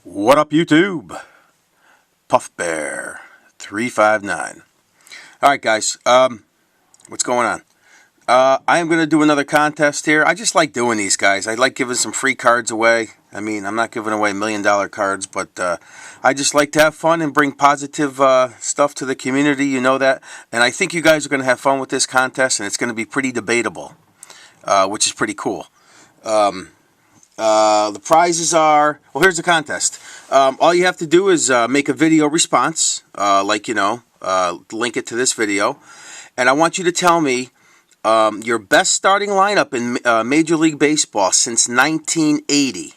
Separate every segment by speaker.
Speaker 1: What up, YouTube? Puff Bear 359. All right, guys. What's going on? I am going to do another contest here. I just like doing these, guys. I like giving some free cards away. I mean, I'm not giving away $1 million cards, but I just like to have fun and bring positive stuff to the community. You know that. And I think you guys are going to have fun with this contest, and it's going to be pretty debatable, which is pretty cool. The prizes are, well, here's the contest. All you have to do is make a video response, link it to this video, and I want you to tell me your best starting lineup in Major League Baseball since 1980.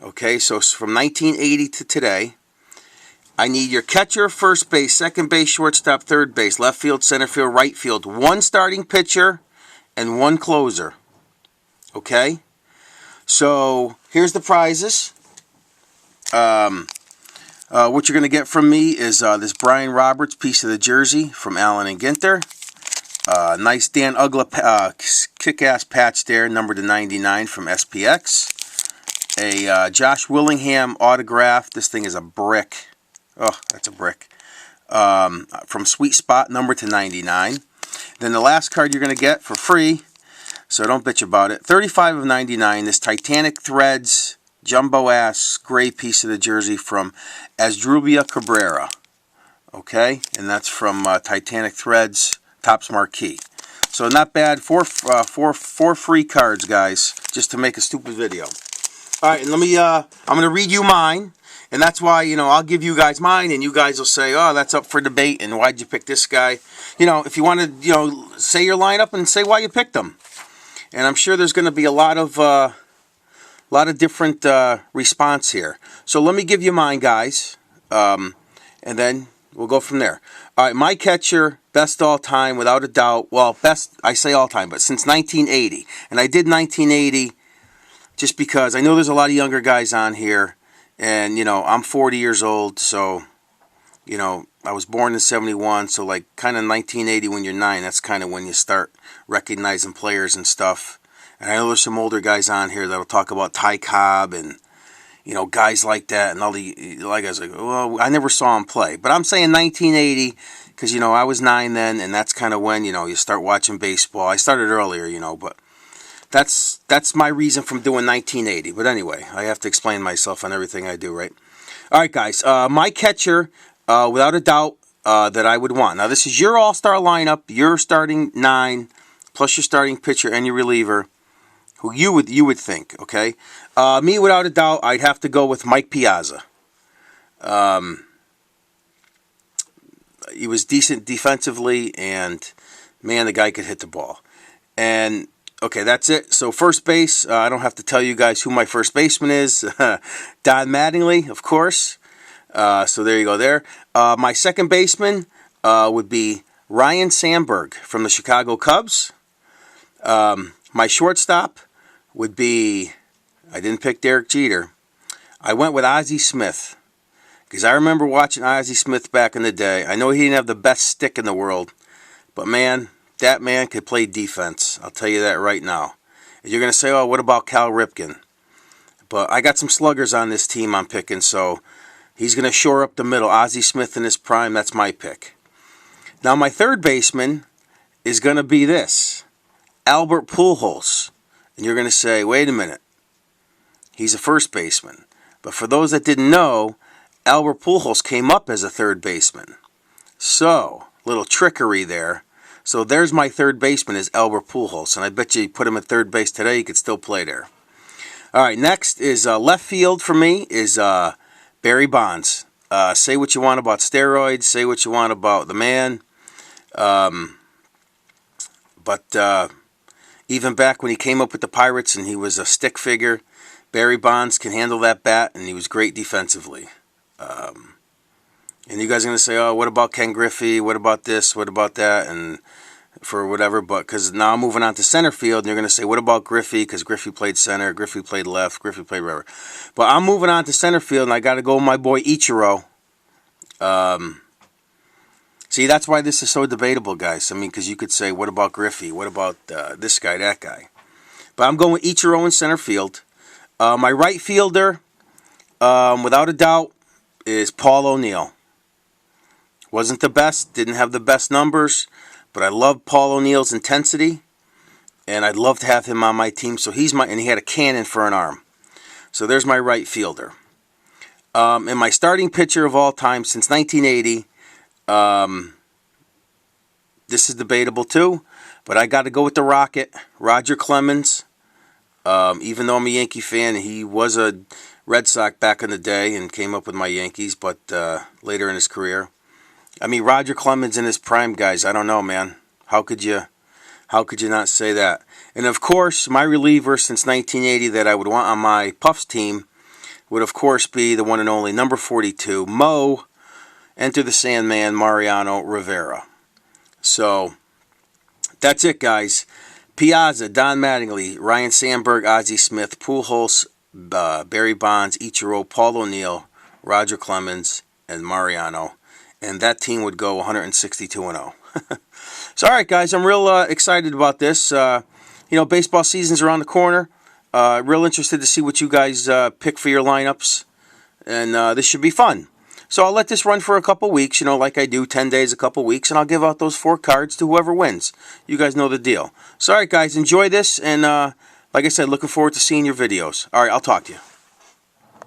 Speaker 1: Okay, so from 1980 to today. I need your catcher, first base, second base, shortstop, third base, left field, center field, right field, one starting pitcher, and one closer. Okay? So, here's the prizes. What you're going to get from me is this Brian Roberts piece of the jersey from Allen and Ginter. Nice Dan Uggla kick-ass patch there, numbered to 99 from SPX. A Josh Willingham autograph. This thing is a brick. Oh, that's a brick. From Sweet Spot, numbered to 99. Then the last card you're going to get for free, so don't bitch about it. 35 of 99. This Titanic Threads jumbo-ass gray piece of the jersey from Asdrubal Cabrera. Okay? And that's from Titanic Threads, Topps Marquee. So not bad. Four free cards, guys, just to make a stupid video. All right, and let me, I'm going to read you mine. And that's why, I'll give you guys mine, and you guys will say, oh, that's up for debate, and why'd you pick this guy? If you want to, say your lineup and say why you picked them. And I'm sure there's going to be a lot of different response here. So let me give you mine, guys, and then we'll go from there. All right, my catcher, best all time, without a doubt. Well, best, I say all time, but since 1980. And I did 1980 just because I know there's a lot of younger guys on here. And, I'm 40 years old, so, I was born in 71, so like kind of 1980 when you're 9, that's kind of when you start recognizing players and stuff. And I know there's some older guys on here that'll talk about Ty Cobb and, guys like that. And all the, like I was like, well, I never saw him play. But I'm saying 1980 because, I was 9 then, and that's kind of when, you start watching baseball. I started earlier, but that's my reason from doing 1980. But anyway, I have to explain myself on everything I do, right? All right, guys. My catcher, without a doubt, that I would want. Now, this is your all-star lineup. Your starting 9, plus your starting pitcher and your reliever, who you would think, okay? Me, without a doubt, I'd have to go with Mike Piazza. He was decent defensively, and, man, the guy could hit the ball. And okay, that's it. So first base, I don't have to tell you guys who my first baseman is. Don Mattingly, of course. So there you go there. My second baseman would be Ryan Sandberg from the Chicago Cubs. My shortstop would be, I didn't pick Derek Jeter. I went with Ozzie Smith. Because I remember watching Ozzie Smith back in the day. I know he didn't have the best stick in the world. But man, that man could play defense. I'll tell you that right now. And you're going to say, oh, what about Cal Ripken? But I got some sluggers on this team I'm picking, so he's going to shore up the middle. Ozzie Smith in his prime, that's my pick. Now, my third baseman is going to be this, Albert Pujols. And you're going to say, wait a minute. He's a first baseman. But for those that didn't know, Albert Pujols came up as a third baseman. So, little trickery there. So there's my third baseman is Albert Pujols, and I bet you put him at third base today, he could still play there. All right, next is left field for me is Barry Bonds. Say what you want about steroids, say what you want about the man, but even back when he came up with the Pirates and he was a stick figure, Barry Bonds can handle that bat, and he was great defensively. And you guys are going to say, oh, what about Ken Griffey? What about this? What about that? And for whatever. But because now I'm moving on to center field, and you're going to say, what about Griffey? Because Griffey played center, Griffey played left, Griffey played wherever. But I'm moving on to center field, and I got to go with my boy Ichiro. See, that's why this is so debatable, guys. I mean, because you could say, what about Griffey? What about this guy, that guy? But I'm going with Ichiro in center field. My right fielder, without a doubt, is Paul O'Neill. Wasn't the best, didn't have the best numbers, but I love Paul O'Neill's intensity, and I'd love to have him on my team. So and he had a cannon for an arm. So there's my right fielder. And my starting pitcher of all time since 1980, this is debatable too, but I got to go with the Rocket, Roger Clemens. Even though I'm a Yankee fan, he was a Red Sox back in the day and came up with my Yankees, but later in his career. I mean, Roger Clemens in his prime, guys. I don't know, man. How could you not say that? And of course, my reliever since 1980 that I would want on my Puffs team would of course be the one and only number 42, Mo, Enter the Sandman, Mariano Rivera. So that's it, guys. Piazza, Don Mattingly, Ryan Sandberg, Ozzie Smith, Pujols, Barry Bonds, Ichiro, Paul O'Neill, Roger Clemens, and Mariano. And that team would go 162-0. So, all right, guys, I'm real excited about this. Baseball season's around the corner. Real interested to see what you guys pick for your lineups. And this should be fun. So I'll let this run for a couple weeks, like I do, 10 days, a couple weeks, and I'll give out those 4 cards to whoever wins. You guys know the deal. So, all right, guys, enjoy this, and like I said, looking forward to seeing your videos. All right, I'll talk to you.